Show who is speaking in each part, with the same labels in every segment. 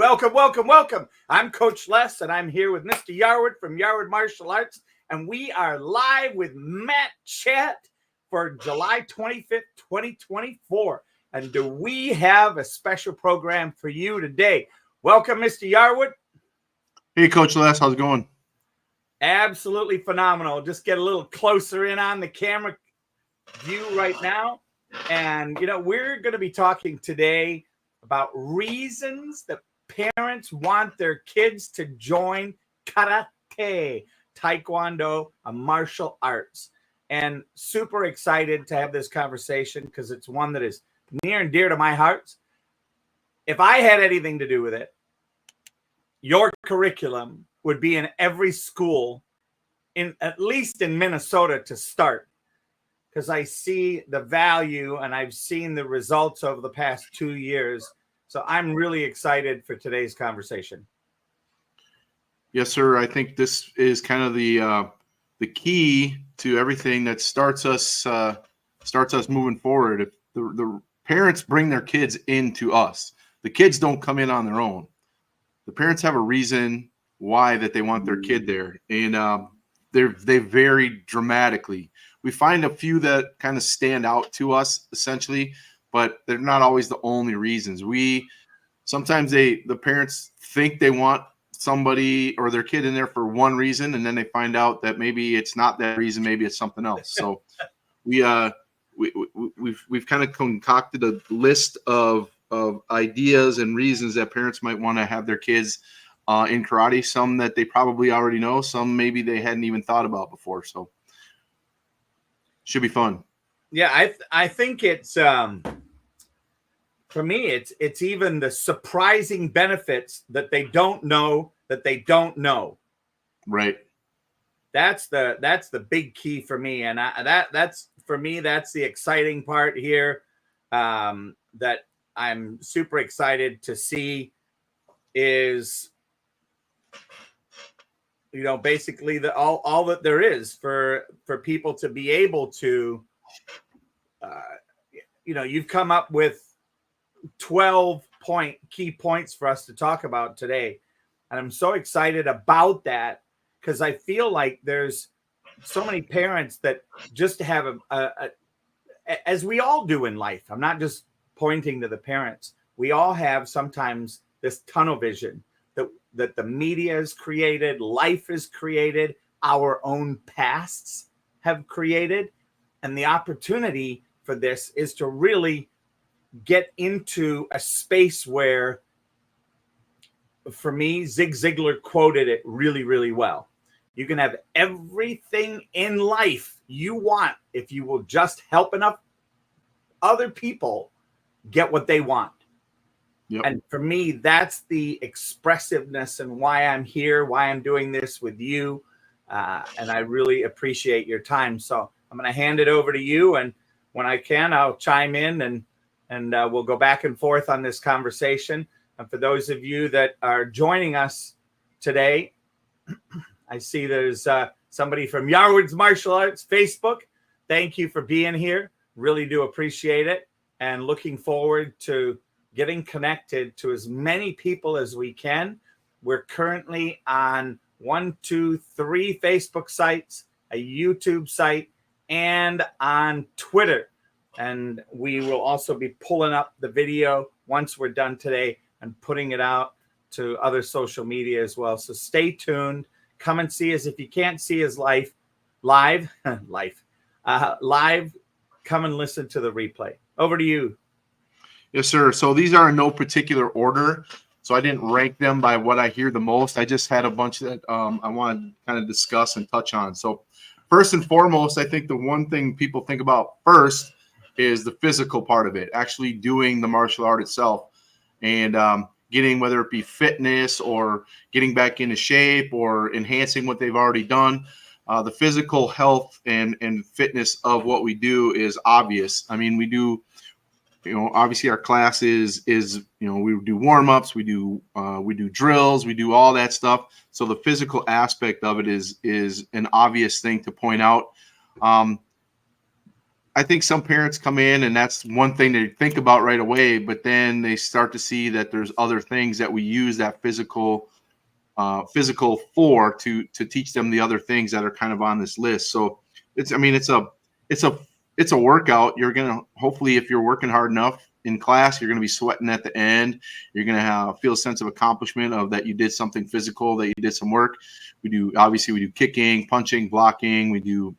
Speaker 1: Welcome, welcome, welcome. I'm Coach Les, and I'm here with Mr. Yarwood from Yarwood Martial Arts, and we are live with Yma Chat for July 25th, 2024. And do we have a special program for you today? Welcome, Mr. Yarwood.
Speaker 2: Hey, Coach Les, how's it going?
Speaker 1: Absolutely phenomenal. Just get a little closer in on the camera view right now. And, we're going to be talking today about reasons that parents want their kids to join karate, taekwondo, a martial arts. And super excited to have this conversation because it's one that is near and dear to my heart. If I had anything to do with it, your curriculum would be in every school, at least in Minnesota to start, because I see the value and I've seen the results over the past 2 years. So I'm really excited for today's conversation.
Speaker 2: Yes, sir. I think this is kind of the key to everything that starts us moving forward. If the parents bring their kids into us, the kids don't come in on their own. The parents have a reason why that they want their kid there, and they vary dramatically. We find a few that kind of stand out to us essentially, but they're not always the only reasons. Sometimes the parents think they want somebody or their kid in there for one reason, and then they find out that maybe it's not that reason, maybe it's something else. So we've kind of concocted a list of ideas and reasons that parents might want to have their kids in karate. Some that they probably already know, some maybe they hadn't even thought about before. So should be fun.
Speaker 1: Yeah, I think it's for me it's even the surprising benefits that they don't know that they don't know.
Speaker 2: Right.
Speaker 1: That's the big key for me, and that's for me, that's the exciting part here. That I'm super excited to see is basically all that there is for people to be able to you've come up with 12 key points for us to talk about today, and I'm so excited about that because I feel like there's so many parents that just have as we all do in life. I'm not just pointing to the parents. We all have sometimes this tunnel vision that the media has created, life has created, our own pasts have created. And the opportunity for this is to really get into a space where, for me, Zig Ziglar quoted it really, really well. You can have everything in life you want if you will just help enough other people get what they want. Yep. And for me, that's the expressiveness and why I'm here, why I'm doing this with you. And I really appreciate your time. So I'm going to hand it over to you. And when I can, I'll chime in and we'll go back and forth on this conversation. And for those of you that are joining us today, I see there's somebody from Yarwood's Martial Arts Facebook. Thank you for being here. Really do appreciate it. And looking forward to getting connected to as many people as we can. We're currently on 1, 2, 3 Facebook sites, a YouTube site, and on Twitter. And we will also be pulling up the video once we're done today and putting it out to other social media as well. So stay tuned. Come and see us. If you can't see us live, come and listen to the replay. Over to you.
Speaker 2: Yes, sir. So these are in no particular order. So I didn't rank them by what I hear the most. I just had a bunch that I want to kind of discuss and touch on. So first and foremost, I think the one thing people think about first is the physical part of it, actually doing the martial art itself and getting, whether it be fitness or getting back into shape or enhancing what they've already done. The physical health and fitness of what we do is obvious. I mean, we do, obviously our class is we do warm-ups, we do drills, we do all that stuff. So the physical aspect of it is an obvious thing to point out. I think some parents come in and that's one thing they think about right away, but then they start to see that there's other things that we use that physical for to teach them the other things that are kind of on this list. So it's, I mean, it's a it's a workout. You're gonna, hopefully, if you're working hard enough in class, you're gonna be sweating at the end. You're gonna feel a sense of accomplishment of that you did something physical, that you did some work. We do kicking, punching, blocking. We do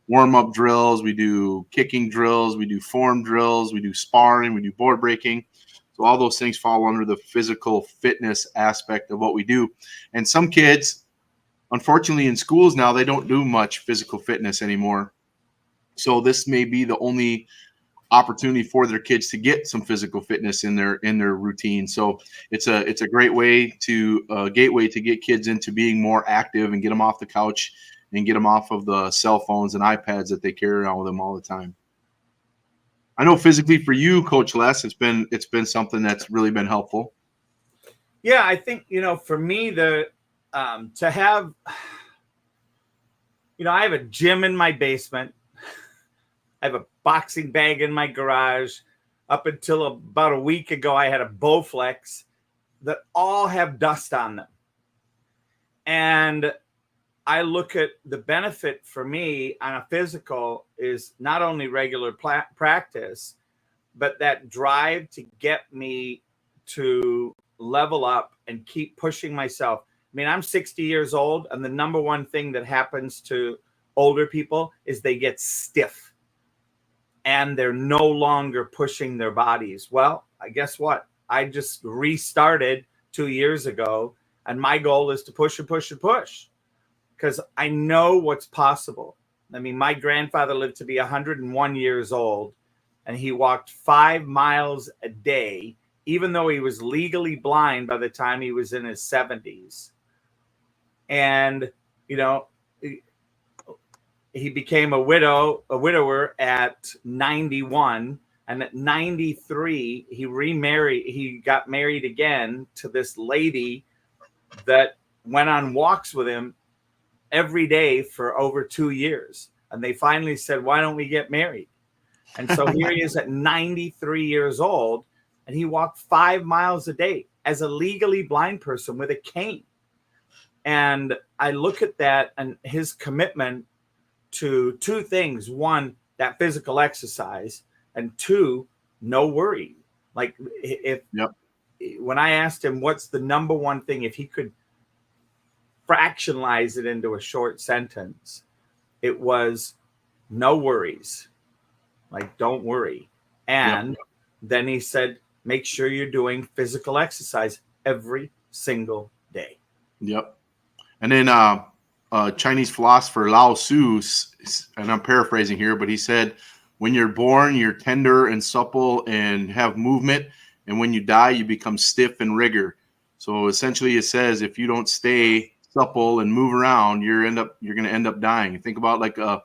Speaker 2: warm up drills. We do kicking drills. We do form drills. We do sparring. We do board breaking. So all those things fall under the physical fitness aspect of what we do. And some kids, unfortunately, in schools now, they don't do much physical fitness anymore. So this may be the only opportunity for their kids to get some physical fitness in their routine. So it's a great way to gateway to get kids into being more active and get them off the couch and get them off of the cell phones and iPads that they carry around with them all the time. I know physically for you, Coach Les, it's been something that's really been helpful.
Speaker 1: Yeah, I think, for me, to have, I have a gym in my basement. I have a boxing bag in my garage. Up until about a week ago, I had a Bowflex that all have dust on them. And I look at the benefit for me on a physical is not only regular practice, but that drive to get me to level up and keep pushing myself. I mean, I'm 60 years old, and the number one thing that happens to older people is they get stiff and they're no longer pushing their bodies. Well, I guess what? I just restarted 2 years ago, and my goal is to push and push and push, because I know what's possible. I mean, my grandfather lived to be 101 years old, and he walked 5 miles a day, even though he was legally blind by the time he was in his 70s. And, he became a widower at 91. And at 93, he got married again to this lady that went on walks with him every day for over 2 years. And they finally said, why don't we get married? And so here he is at 93 years old, and he walked 5 miles a day as a legally blind person with a cane. And I look at that and his commitment to two things. One, that physical exercise, and two, no worry. Like when I asked him what's the number one thing, if he could fractionalize it into a short sentence, it was no worries. Like, don't worry. And then he said, make sure you're doing physical exercise every single day.
Speaker 2: Yep. And then Chinese philosopher Lao Tzu, and I'm paraphrasing here, but he said, when you're born, you're tender and supple and have movement. And when you die, you become stiff and rigor. So essentially it says, if you don't stay supple and move around, you're going to end up dying. Think about like a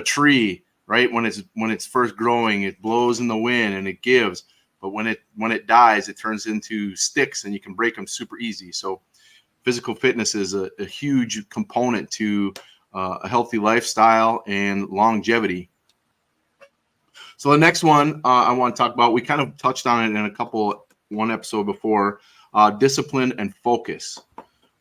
Speaker 2: tree, right? When it's first growing, it blows in the wind and it gives. But when it dies, it turns into sticks and you can break them super easy. So physical fitness is a huge component to a healthy lifestyle and longevity. So the next one I want to talk about, we kind of touched on it in one episode before, discipline and focus.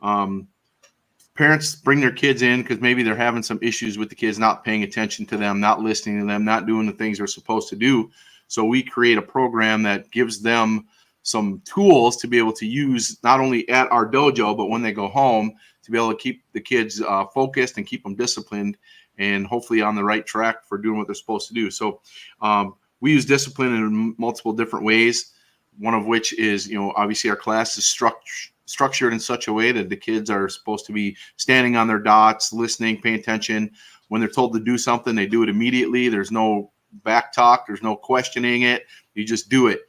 Speaker 2: Parents bring their kids in because maybe they're having some issues with the kids, not paying attention to them, not listening to them, not doing the things they're supposed to do. So we create a program that gives them some tools to be able to use not only at our dojo, but when they go home, to be able to keep the kids focused and keep them disciplined and hopefully on the right track for doing what they're supposed to do. So we use discipline in multiple different ways, one of which is, obviously our class is structured in such a way that the kids are supposed to be standing on their dots, listening, paying attention. When they're told to do something, they do it immediately. There's no back talk. There's no questioning it. You just do it.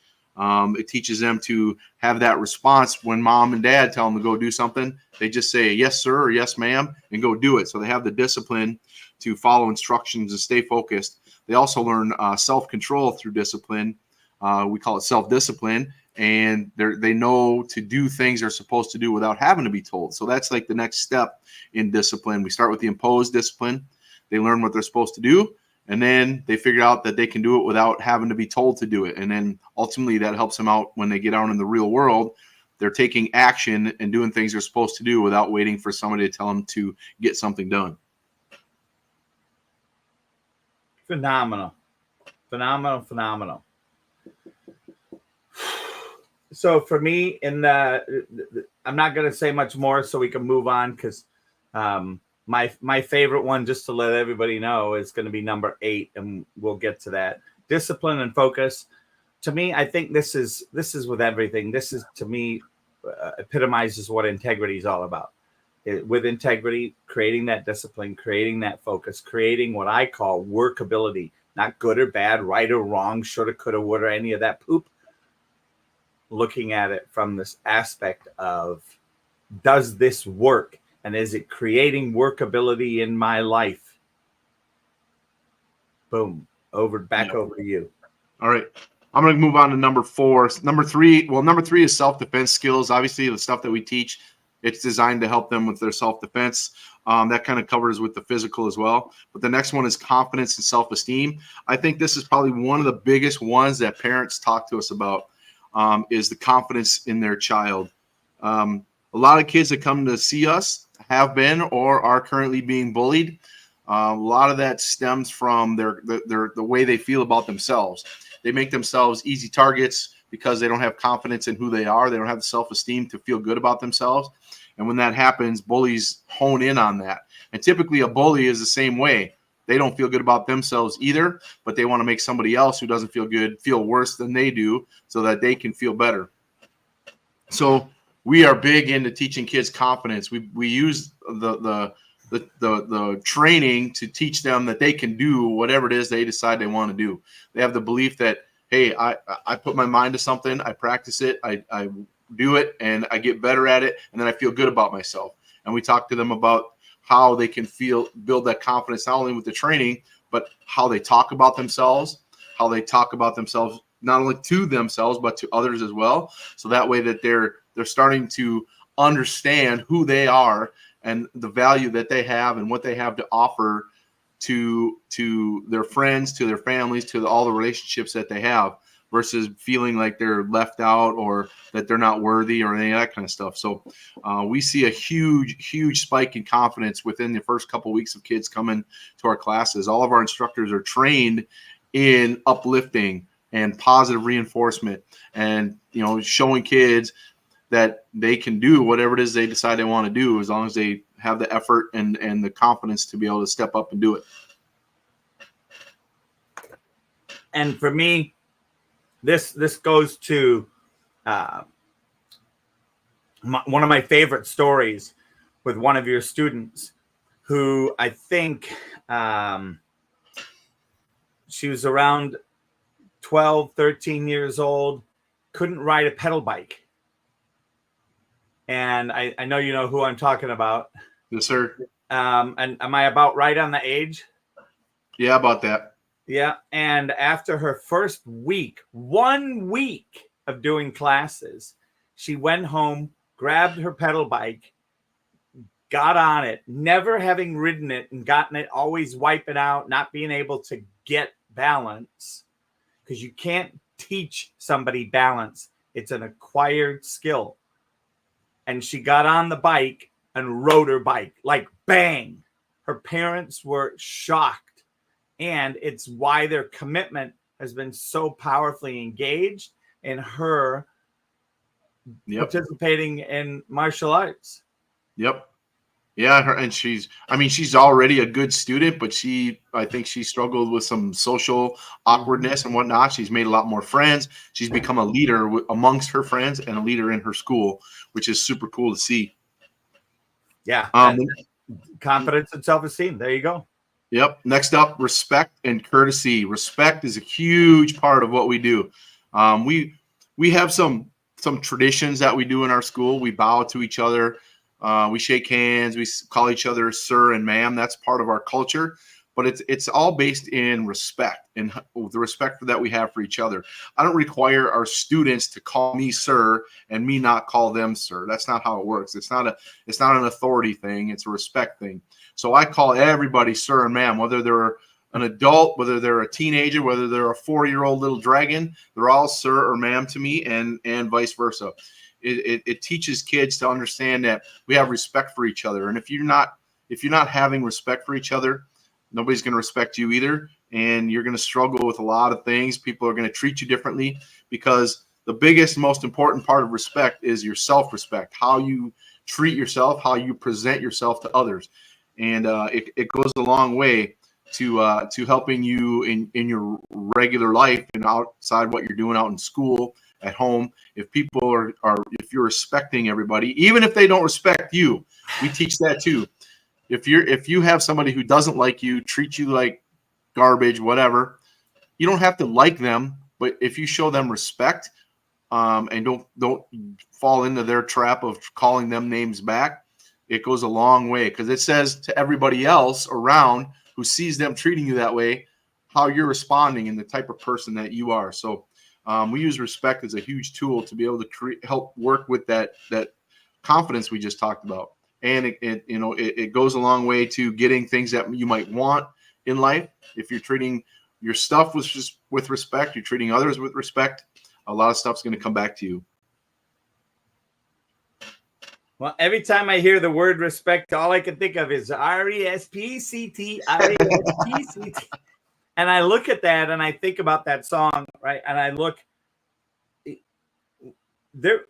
Speaker 2: It teaches them to have that response when mom and dad tell them to go do something. They just say, yes, sir, or yes, ma'am, and go do it. So they have the discipline to follow instructions and stay focused. They also learn self-control through discipline. We call it self-discipline. And they know to do things they're supposed to do without having to be told. So that's like the next step in discipline. We start with the imposed discipline. They learn what they're supposed to do. And then they figured out that they can do it without having to be told to do it. And then ultimately that helps them out when they get out in the real world. They're taking action and doing things they're supposed to do without waiting for somebody to tell them to get something done.
Speaker 1: Phenomenal. Phenomenal. So for me, I'm not going to say much more so we can move on, because my favorite one, just to let everybody know, is going to be number 8, and we'll get to that. Discipline and focus. To me, I think this is with everything. This is, to me, epitomizes what integrity is all about. With integrity, creating that discipline, creating that focus, creating what I call workability, not good or bad, right or wrong, shoulda, coulda, woulda, any of that poop. Looking at it from this aspect of, does this work? And is it creating workability in my life? Boom. Back over to you.
Speaker 2: All right. I'm going to move on to number 4. Number 3 is self-defense skills. Obviously, the stuff that we teach, it's designed to help them with their self-defense. That kind of covers with the physical as well. But the next one is confidence and self-esteem. I think this is probably one of the biggest ones that parents talk to us about, is the confidence in their child. A lot of kids that come to see us have been or are currently being bullied. A lot of that stems from the way they feel about themselves. They make themselves easy targets because they don't have confidence in who they are. They don't have the self-esteem to feel good about themselves. And when that happens, bullies hone in on that. And typically a bully is the same way. They don't feel good about themselves either, but they want to make somebody else who doesn't feel good feel worse than they do so that they can feel better. So we are big into teaching kids confidence. We use the training to teach them that they can do whatever it is they decide they want to do. They have the belief that, hey, I put my mind to something, I practice it, I do it, and I get better at it, and then I feel good about myself. And we talk to them about how they can build that confidence, not only with the training, but how they talk about themselves, not only to themselves, but to others as well. So that way that they're starting to understand who they are and the value that they have and what they have to offer to their friends, to their families, to all the relationships that they have, versus feeling like they're left out or that they're not worthy or any of that kind of stuff. So we see a huge spike in confidence within the first couple of weeks of kids coming to our classes. All of our instructors are trained in uplifting and positive reinforcement, and showing kids that they can do whatever it is they decide they want to do, as long as they have the effort and the confidence to be able to step up and do it.
Speaker 1: And for me, this goes to one of my favorite stories with one of your students, who I think she was around 12, 13 years old, couldn't ride a pedal bike. And I know you know who I'm talking about.
Speaker 2: Yes, sir.
Speaker 1: And am I about right on the age?
Speaker 2: Yeah, about that.
Speaker 1: Yeah. And after her first 1 week of doing classes, she went home, grabbed her pedal bike, got on it, never having ridden it and gotten it, always wiping out, not being able to get balance, because you can't teach somebody balance. It's an acquired skill. And she got on the bike and rode her bike, like bang. Her parents were shocked. And it's why their commitment has been so powerfully engaged in her participating in martial arts.
Speaker 2: Yep. Yeah, and she's already a good student, but I think she struggled with some social awkwardness and whatnot. She's made a lot more friends. She's become a leader amongst her friends and a leader in her school, which is super cool to see.
Speaker 1: Yeah. Confidence and self-esteem. There you go.
Speaker 2: Yep. Next up, respect and courtesy. Respect is a huge part of what we do. We have some traditions that we do in our school. We bow to each other. We shake hands. We call each other sir and ma'am. That's part of our culture, but it's all based in respect and the respect that we have for each other. I don't require our students to call me sir and me not call them sir. That's not how it works. It's not an authority thing. It's a respect thing. So I call everybody sir and ma'am, whether they're an adult, whether they're a teenager, whether they're a 4-year-old little dragon, they're all sir or ma'am to me, and vice versa. It teaches kids to understand that we have respect for each other. And if you're not having respect for each other, nobody's going to respect you either. And you're going to struggle with a lot of things. People are going to treat you differently, because the biggest, most important part of respect is your self-respect, how you treat yourself, how you present yourself to others. And it goes a long way to helping you in your regular life and outside what you're doing out in school, at home. If people are if you're respecting everybody, even if they don't respect you, we teach that too. If you have somebody who doesn't like you, treat you like garbage, whatever, you don't have to like them, but if you show them respect, and don't fall into their trap of calling them names back, it goes a long way, because it says to everybody else around who sees them treating you that way, how you're responding and the type of person that you are. So we use respect as a huge tool to be able to help work with that confidence we just talked about. And it goes a long way to getting things that you might want in life. If you're treating your stuff with respect, you're treating others with respect, a lot of stuff's going to come back to you.
Speaker 1: Well, every time I hear the word respect, all I can think of is R-E-S-P-C-T, R-E-S-P-C-T. And I look at that and I think about that song, right? And I look there,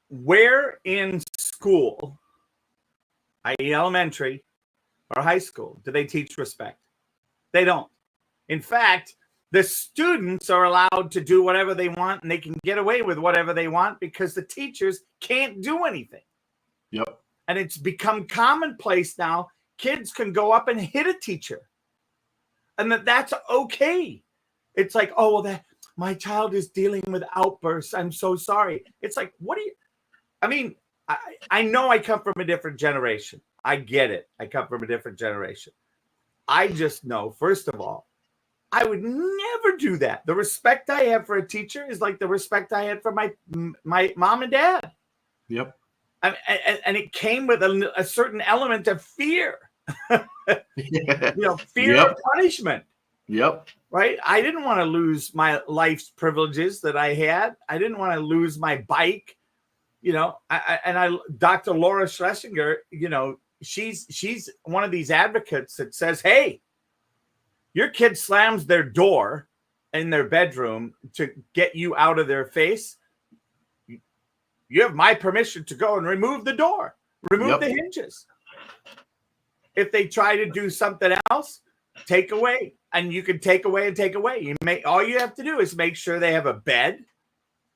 Speaker 1: where in school, i.e. elementary or high school, do they teach respect? They don't. In fact, the students are allowed to do whatever they want, and they can get away with whatever they want because the teachers can't do anything.
Speaker 2: Yep.
Speaker 1: And it's become commonplace now. Kids can go up and hit a teacher, and that's okay. It's like, oh, well, my child is dealing with outbursts. I'm so sorry. It's like, what do you? I mean, I know I come from a different generation. I get it. I come from a different generation. I just know, first of all, I would never do that. The respect I have for a teacher is like the respect I had for my mom and dad.
Speaker 2: Yep.
Speaker 1: And it came with a certain element of fear. Fear
Speaker 2: Yep.
Speaker 1: of punishment.
Speaker 2: Yep.
Speaker 1: Right? I didn't want to lose my life's privileges that I had. I didn't want to lose my bike. Dr. Laura Schlesinger, she's one of these advocates that says, hey, your kid slams their door in their bedroom to get you out of their face. You have my permission to go and remove the door, remove the hinges. If they try to do something else, take away. And you can take away and take away. All you have to do is make sure they have a bed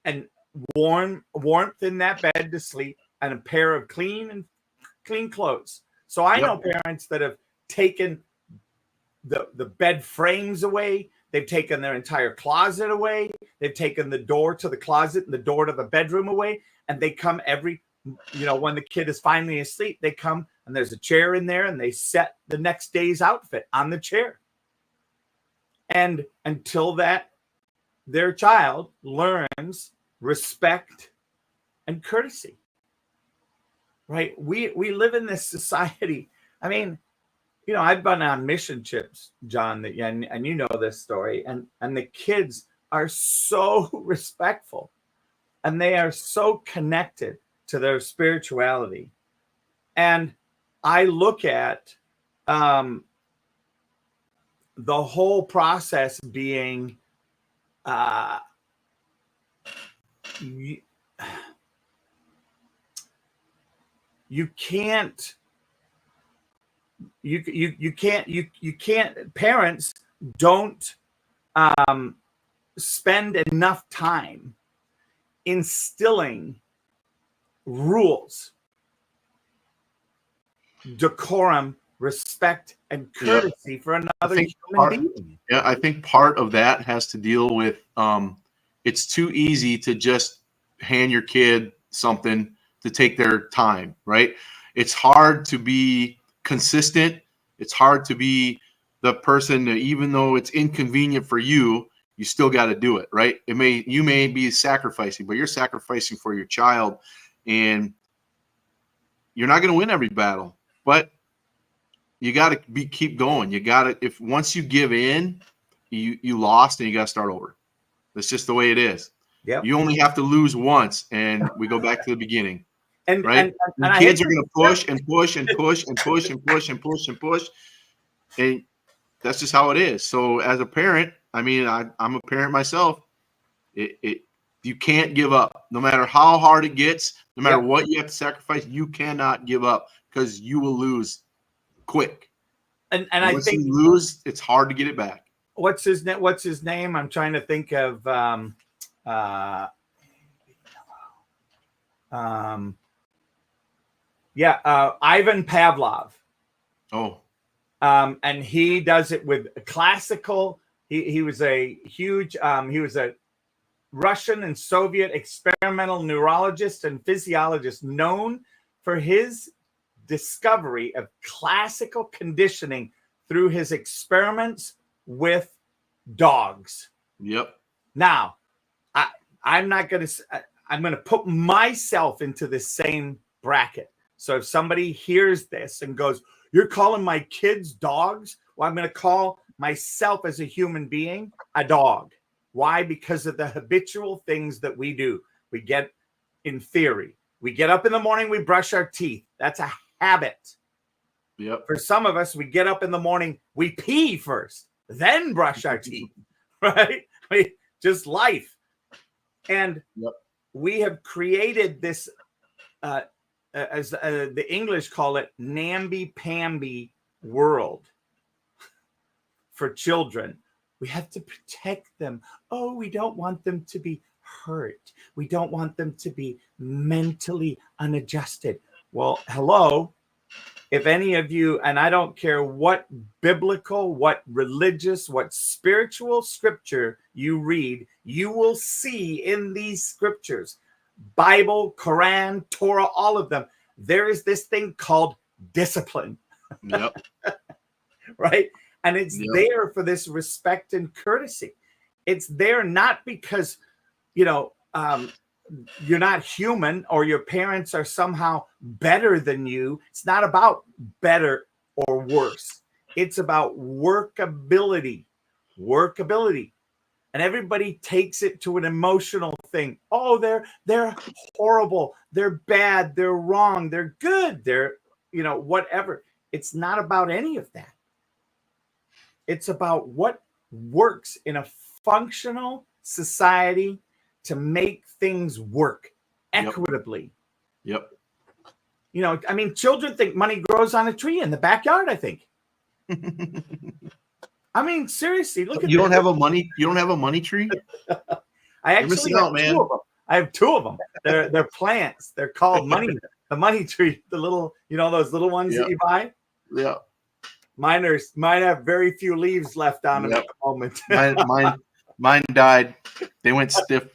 Speaker 1: and warmth in that bed to sleep, and a pair of clean clothes. So I know parents that have taken the bed frames away. They've taken their entire closet away. They've taken the door to the closet and the door to the bedroom away. And they come when the kid is finally asleep, they come and there's a chair in there and they set the next day's outfit on the chair. And until their child learns respect and courtesy, right? We live in this society. I mean, I've been on mission trips, John, and you know this story, and the kids are so respectful and they are so connected to their spirituality. And I look at the whole process being you can't parents don't spend enough time instilling rules, decorum, respect, and courtesy for another human being.
Speaker 2: Yeah, I think part of that has to deal with it's too easy to just hand your kid something to take their time, right? It's hard to be consistent. It's hard to be the person that, even though it's inconvenient for you, you still got to do it, right? You may be sacrificing, but you're sacrificing for your child, and you're not going to win every battle, but you got to keep going. You got to, if once you give in, you lost, and you got to start over. That's just the way it is.
Speaker 1: Yep.
Speaker 2: You only have to lose once, and we go back to the beginning.
Speaker 1: And
Speaker 2: right?
Speaker 1: and I
Speaker 2: Kids
Speaker 1: hate
Speaker 2: are going to push and push and push and push and push and push and push. And that's just how it is. So as a parent, I mean, I'm a parent myself. You can't give up. No matter how hard it gets, no matter what you have to sacrifice, you cannot give up, because you will lose quick.
Speaker 1: And I
Speaker 2: once
Speaker 1: think
Speaker 2: you lose, it's hard to get it back.
Speaker 1: What's his name? I'm trying to think of Ivan Pavlov.
Speaker 2: Oh.
Speaker 1: And he does it with classical. He was a huge he was a Russian and Soviet experimental neurologist and physiologist known for his discovery of classical conditioning through his experiments with dogs.
Speaker 2: Yep.
Speaker 1: Now, I'm going to put myself into the same bracket. So if somebody hears this and goes, "You're calling my kids dogs?" Well, I'm going to call myself as a human being a dog. Why? Because of the habitual things that we do. We get, in theory, we get up in the morning, we brush our teeth. That's a habit.
Speaker 2: Yep.
Speaker 1: For some of us, we get up in the morning, we pee first, then brush our teeth, right? Just life. And we have created this, as the English call it, namby-pamby world for children. We have to protect them. Oh, we don't want them to be hurt. We don't want them to be mentally unadjusted. Well, hello. If any of you, and I don't care what biblical, what religious, what spiritual scripture you read, you will see in these scriptures, Bible, Quran, Torah, all of them, there is this thing called discipline.
Speaker 2: Yep.
Speaker 1: Right? And it's there for this respect and courtesy. It's there not because, you're not human or your parents are somehow better than you. It's not about better or worse. It's about workability. And everybody takes it to an emotional thing. Oh, they're horrible. They're bad. They're wrong. They're good. They're, whatever. It's not about any of that. It's about what works in a functional society to make things work equitably.
Speaker 2: Yep.
Speaker 1: Children think money grows on a tree in the backyard, I think. Seriously, look at
Speaker 2: you don't have a money tree?
Speaker 1: I actually have two of them. I have two of them. They're plants. They're called the money tree, the little, those little ones that you buy.
Speaker 2: Yeah. Mine
Speaker 1: have very few leaves left on them at the moment.
Speaker 2: mine died. They went stiff.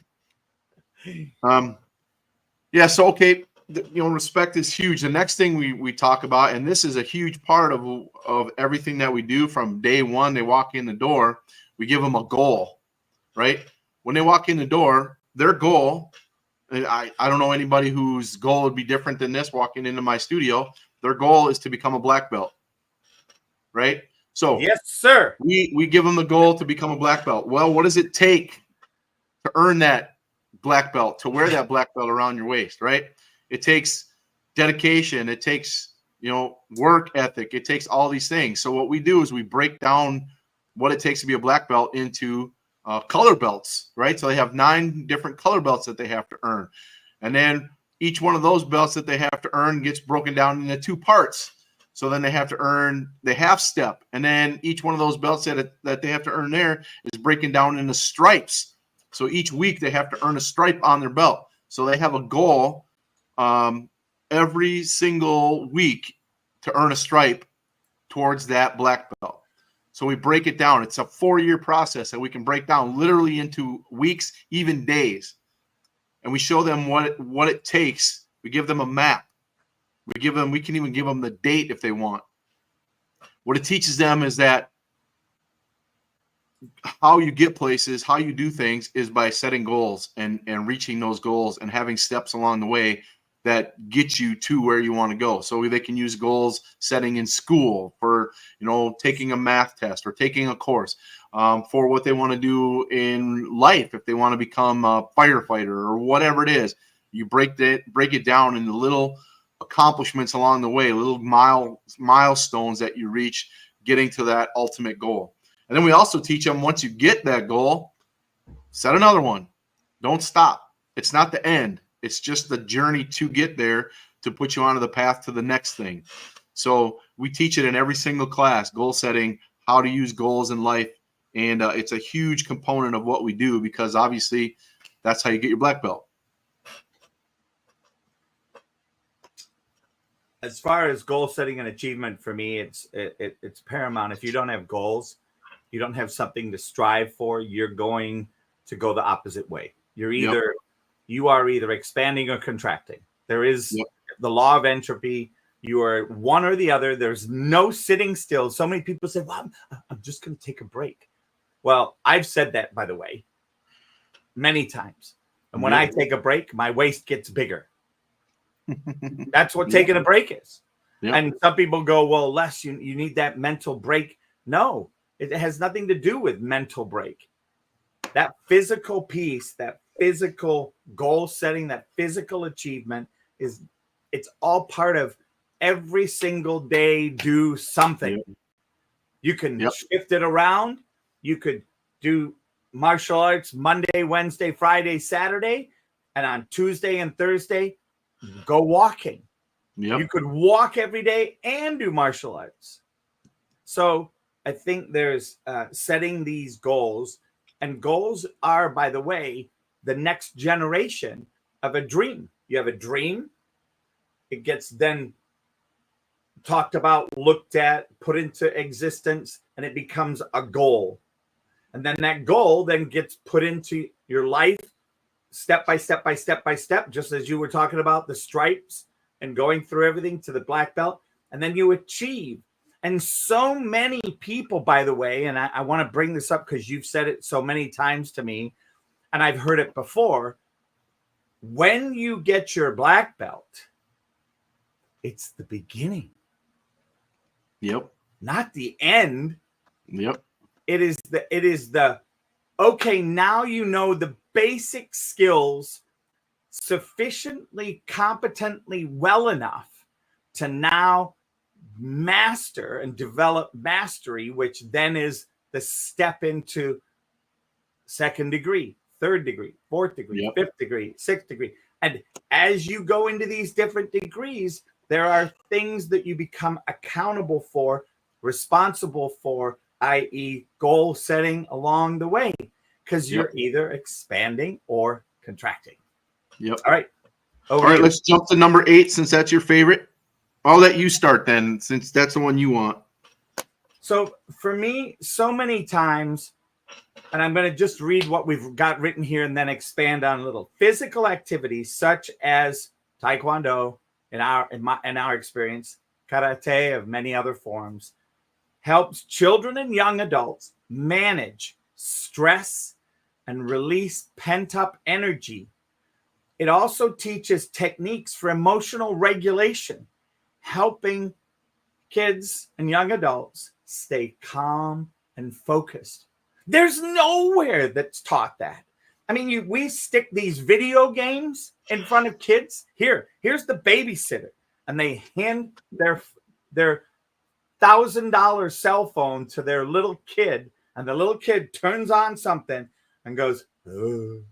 Speaker 2: So okay, respect is huge. The next thing we talk about, and this is a huge part of everything that we do from day one. They walk in the door, we give them a goal, right? When they walk in the door, their goal, I don't know anybody whose goal would be different than this walking into my studio. Their goal is to become a black belt. Right? So
Speaker 1: yes, sir.
Speaker 2: We give them the goal to become a black belt. Well, what does it take to earn that black belt, to wear that black belt around your waist, right? It takes dedication. It takes, work ethic. It takes all these things. So what we do is we break down what it takes to be a black belt into color belts, right? So they have 9 different color belts that they have to earn. And then each one of those belts that they have to earn gets broken down into 2 parts. So then they have to earn the half step. And then each one of those belts that they have to earn there is breaking down into stripes. So each week they have to earn a stripe on their belt. So they have a goal every single week to earn a stripe towards that black belt. So we break it down. It's a 4-year process that we can break down literally into weeks, even days. And we show them what it takes. We give them a map. We can even give them the date if they want. What it teaches them is that how you get places, how you do things is by setting goals and reaching those goals and having steps along the way that get you to where you want to go. So they can use goals setting in school for, taking a math test or taking a course, for what they want to do in life. If they want to become a firefighter or whatever it is, you break it down into little accomplishments along the way, little milestones that you reach getting to that ultimate goal. And then we also teach them, once you get that goal, set another one. Don't stop. It's not the end. It's just the journey to get there, to put you onto the path to the next thing. So we teach it in every single class, goal setting, how to use goals in life. And it's a huge component of what we do, because obviously that's how you get your black belt.
Speaker 1: As far as goal setting and achievement, for me, it's paramount. If you don't have goals, you don't have something to strive for, you're going to go the opposite way. You are either expanding or contracting. There is the law of entropy. You are one or the other. There's no sitting still. So many people say, well, I'm just going to take a break. Well, I've said that, by the way, many times. And when I take a break, my waist gets bigger. That's what taking a break is. And some people go, well, Les, you need that mental break. No, it has nothing to do with mental break. That physical piece, that physical goal setting, that physical achievement it's all part of every single day. Do something. You can shift it around. You could do martial arts Monday, Wednesday, Friday, Saturday, and on Tuesday and Thursday, go walking. You could walk every day and do martial arts. So I think there's setting these goals, and goals are, by the way, the next generation of a dream. You have a dream. It gets then talked about, looked at, put into existence, and it becomes a goal. And then that goal then gets put into your life step by step by step by step, just as you were talking about the stripes and going through everything to the black belt. And then you achieve. And so many people, by the way, and I want to bring this up because you've said it so many times to me, and I've heard it before. When you get your black belt, it's the beginning. Not the end. It is the okay, now you know the basic skills sufficiently competently well enough to now master and develop mastery, which then is the step into second degree, third degree, fourth degree, fifth degree, sixth degree. And as you go into these different degrees, there are things that you become accountable for, responsible for, i.e. goal setting along the way, because you're either expanding or contracting. All right.
Speaker 2: All right, let's jump to number 8, since that's your favorite. I'll let you start then, since that's the one you want.
Speaker 1: So for me, so many times, and I'm going to just read what we've got written here and then expand on a little. Physical activities such as Taekwondo, in our experience, karate of many other forms, helps children and young adults manage stress and release pent-up energy. It also teaches techniques for emotional regulation, helping kids and young adults stay calm and focused. There's nowhere that's taught that. I mean, we stick these video games in front of kids. Here's the babysitter, and they hand their $1,000 cell phone to their little kid, and the little kid turns on something and goes, ugh.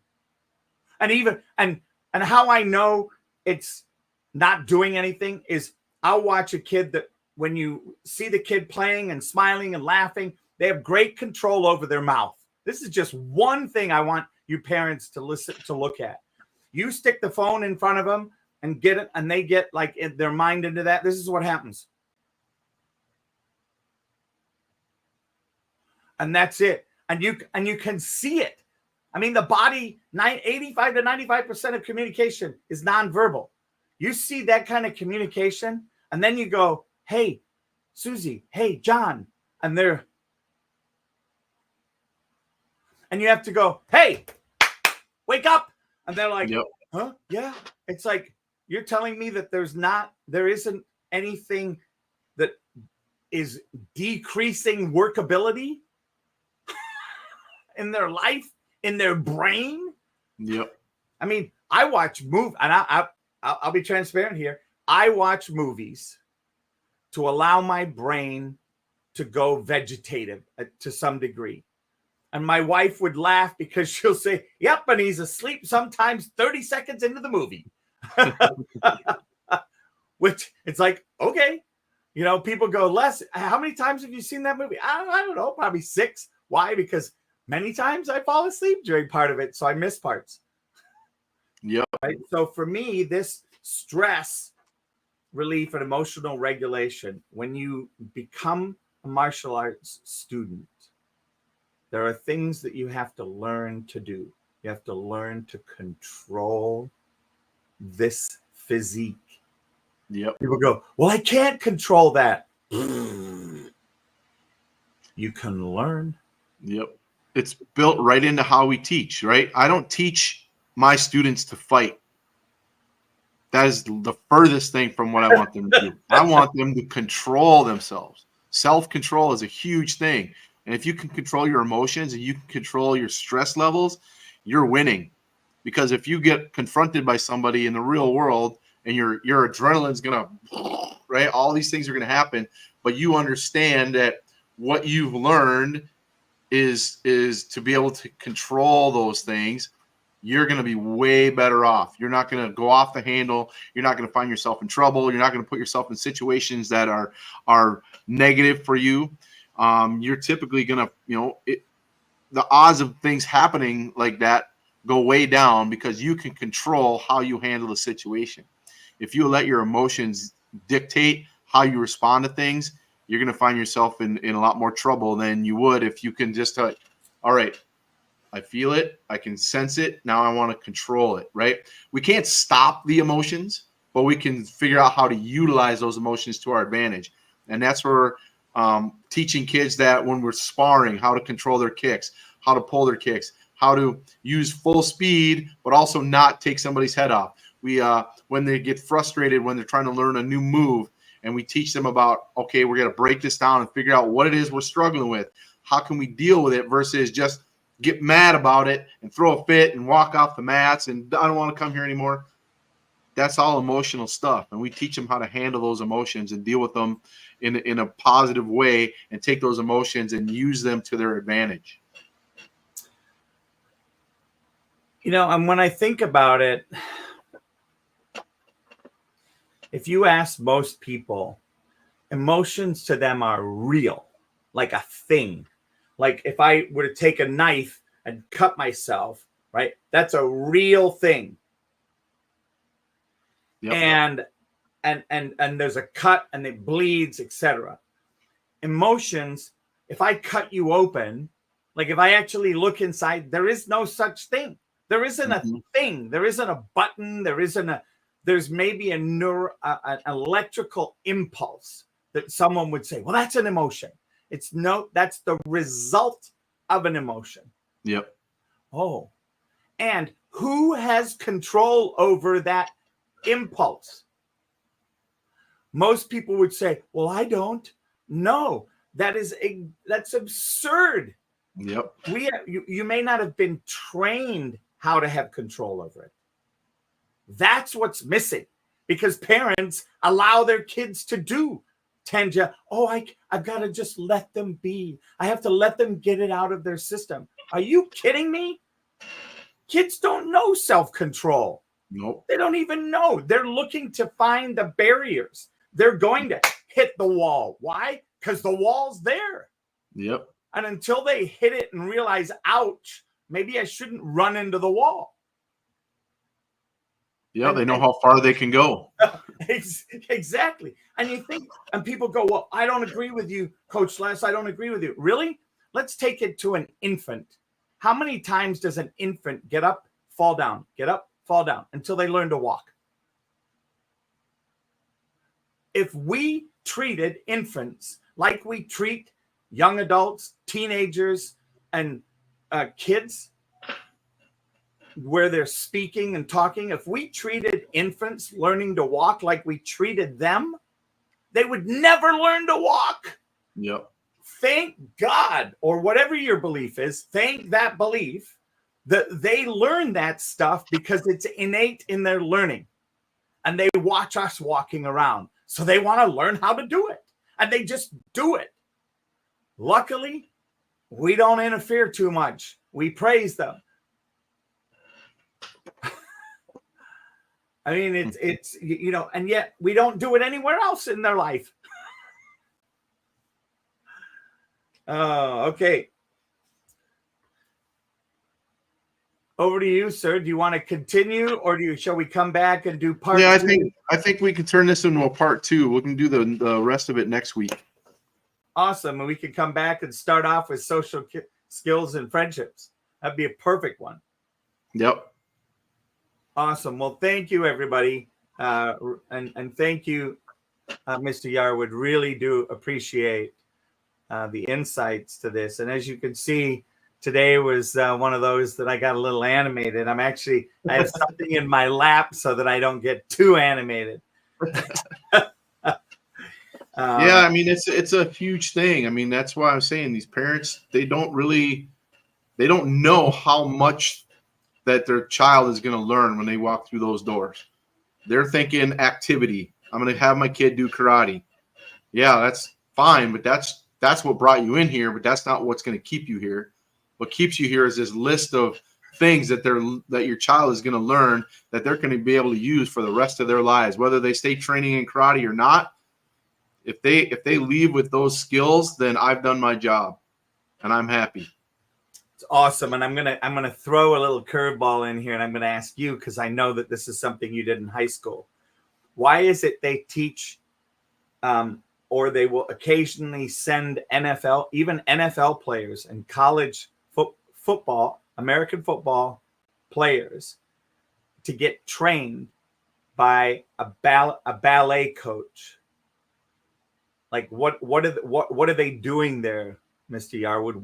Speaker 1: And how I know it's not doing anything is I'll watch a kid that when you see the kid playing and smiling and laughing, they have great control over their mouth. This is just one thing I want you parents to look at. You stick the phone in front of them and get it, and they get like their mind into that. This is what happens. And that's it. And you can see it. I mean, the body, 85 to 95% of communication is nonverbal. You see that kind of communication, and then you go, hey, Susie, hey, John, and you have to go, hey, wake up. And they're like, huh? Yeah. It's like You're telling me that there isn't anything that is decreasing workability in their life, in their brain?
Speaker 2: Yep.
Speaker 1: I mean, I watch movies, and I'll be transparent here. I watch movies to allow my brain to go vegetative to some degree. And my wife would laugh because she'll say, yep, and he's asleep sometimes 30 seconds into the movie. Which it's like, okay. You know, people go, Les, how many times have you seen that movie? I don't know, probably 6. Why? Because many times I fall asleep during part of it, so I miss parts.
Speaker 2: Yep.
Speaker 1: Right? So for me, this stress relief and emotional regulation, when you become a martial arts student, there are things that you have to learn to do. You have to learn to control this physique.
Speaker 2: Yep.
Speaker 1: People go, well, I can't control that. You can learn.
Speaker 2: Yep. It's built right into how we teach, right? I don't teach my students to fight. That is the furthest thing from what I want them to do. I want them to control themselves. Self-control is a huge thing. And if you can control your emotions and you can control your stress levels, you're winning. Because if you get confronted by somebody in the real world and your adrenaline's going to, right, all these things are going to happen, but you understand that what you've learned is to be able to control those things, you're going to be way better off. You're not going to go off the handle. You're not going to find yourself in trouble. You're not going to put yourself in situations that are negative for you. You're typically going to, the odds of things happening like that go way down because you can control how you handle the situation. If you let your emotions dictate how you respond to things, you're going to find yourself in a lot more trouble than you would if you can just all right, I feel it, I can sense it, now I want to control it, right? We can't stop the emotions, but we can figure out how to utilize those emotions to our advantage. And that's where teaching kids that when we're sparring, how to control their kicks, how to pull their kicks, how to use full speed, but also not take somebody's head off. We when they get frustrated, when they're trying to learn a new move, and we teach them about, okay, we're going to break this down and figure out what it is we're struggling with. How can we deal with it versus just get mad about it and throw a fit and walk off the mats and I don't want to come here anymore. That's all emotional stuff. And we teach them how to handle those emotions and deal with them in a positive way and take those emotions and use them to their advantage.
Speaker 1: And when I think about it, if you ask most people, emotions to them are real, like a thing. Like if I were to take a knife and cut myself, right? That's a real thing. Yep. And there's a cut and it bleeds, etc. Emotions, if I cut you open, like if I actually look inside, there is no such thing. There isn't a thing. There isn't a button. There's maybe an electrical impulse that someone would say, well, that's an emotion. That's the result of an emotion.
Speaker 2: Yep.
Speaker 1: Oh, and who has control over that impulse? Most people would say, well, I don't. No, that's absurd.
Speaker 2: Yep.
Speaker 1: You may not have been trained how to have control over it. That's what's missing because parents allow their kids to tend to, I've got to just let them be. I have to let them get it out of their system. Are you kidding me? Kids don't know self-control.
Speaker 2: Nope.
Speaker 1: They don't even know. They're looking to find the barriers. They're going to hit the wall. Why? Because the wall's there.
Speaker 2: Yep.
Speaker 1: And until they hit it and realize, ouch, maybe I shouldn't run into the wall.
Speaker 2: Yeah, they know how far they can go.
Speaker 1: Exactly. And you think, and people go, well, I don't agree with you, Coach Les. I don't agree with you. Really? Let's take it to an infant. How many times does an infant get up, fall down, get up, fall down until they learn to walk? If we treated infants like we treat young adults, teenagers, and kids, where they're speaking and talking, if we treated infants learning to walk like we treated them, they would never learn to walk.
Speaker 2: Yep.
Speaker 1: Thank God, or whatever your belief is, thank that belief that they learn that stuff because it's innate in their learning. And they watch us walking around. So they want to learn how to do it. And they just do it. Luckily, we don't interfere too much. We praise them. I mean, it's and yet we don't do it anywhere else in their life. Oh, okay. Over to you, sir. Do you want to continue, or shall we come back and do part?
Speaker 2: Yeah,
Speaker 1: two?
Speaker 2: I think we can turn this into a part 2. We can do the rest of it next week.
Speaker 1: Awesome, and we can come back and start off with social skills and friendships. That'd be a perfect one.
Speaker 2: Yep.
Speaker 1: Awesome. Well, thank you, everybody, and thank you, Mr. Yarwood. Really do appreciate the insights to this. And as you can see, today was one of those that I got a little animated. I have something in my lap so that I don't get too animated.
Speaker 2: Yeah, I mean, it's a huge thing. I mean, that's why I'm saying these parents, they don't know how much that their child is going to learn when they walk through those doors. They're thinking activity. I'm going to have my kid do karate. Yeah, that's fine, but that's what brought you in here, but that's not what's going to keep you here. What keeps you here is this list of things that your child is going to learn that they're going to be able to use for the rest of their lives, whether they stay training in karate or not. If they leave with those skills, then I've done my job, and I'm happy.
Speaker 1: It's awesome, and I'm gonna throw a little curveball in here, and I'm gonna ask you, because I know that this is something you did in high school. Why is it they teach, or they will occasionally send even NFL players and college football, American football players, to get trained by a ballet coach? Like what are they doing there, Mr. Yarwood?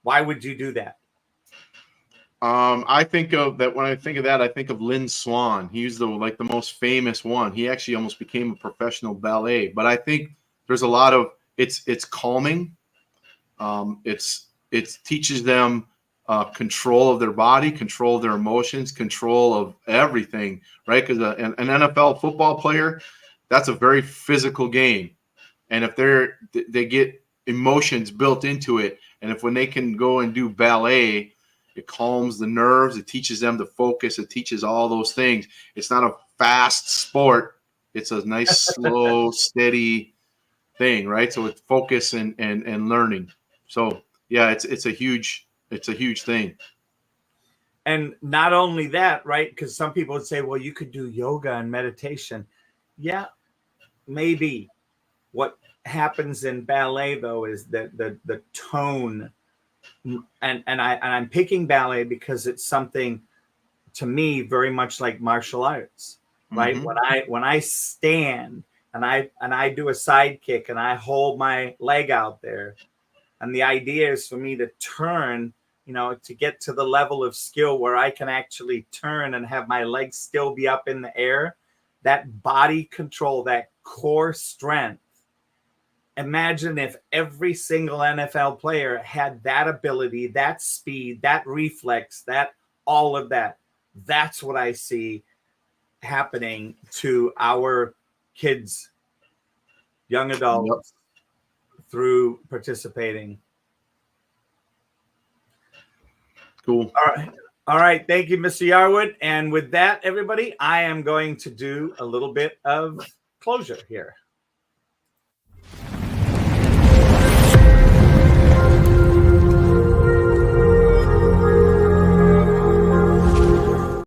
Speaker 1: Why would you do that?
Speaker 2: I think of that when I think of that, I think of Lynn Swan. He's the most famous one. He actually almost became a professional ballet. But I think there's a lot of it's calming. It teaches them control of their body, control of their emotions, control of everything, right? Because an NFL football player, that's a very physical game. And if they get emotions built into it, and if when they can go and do ballet, it calms the nerves, it teaches them to focus, it teaches all those things. It's not a fast sport. It's a nice, slow, steady thing, right? So it's focus and learning. So yeah, it's a huge thing.
Speaker 1: And not only that, right? Because some people would say, well, you could do yoga and meditation. Yeah, maybe. What happens in ballet, though, is that the tone, and I'm picking ballet because it's something to me very much like martial arts, right?
Speaker 2: Mm-hmm.
Speaker 1: When I stand and I do a side kick and I hold my leg out there, and the idea is for me to turn, to get to the level of skill where I can actually turn and have my legs still be up in the air. That body control, that core strength. Imagine if every single NFL player had that ability, that speed, that reflex, that all of that. That's what I see happening to our kids, young adults, through participating.
Speaker 2: Cool.
Speaker 1: All right. Thank you, Mr. Yarwood. And with that, everybody, I am going to do a little bit of closure here.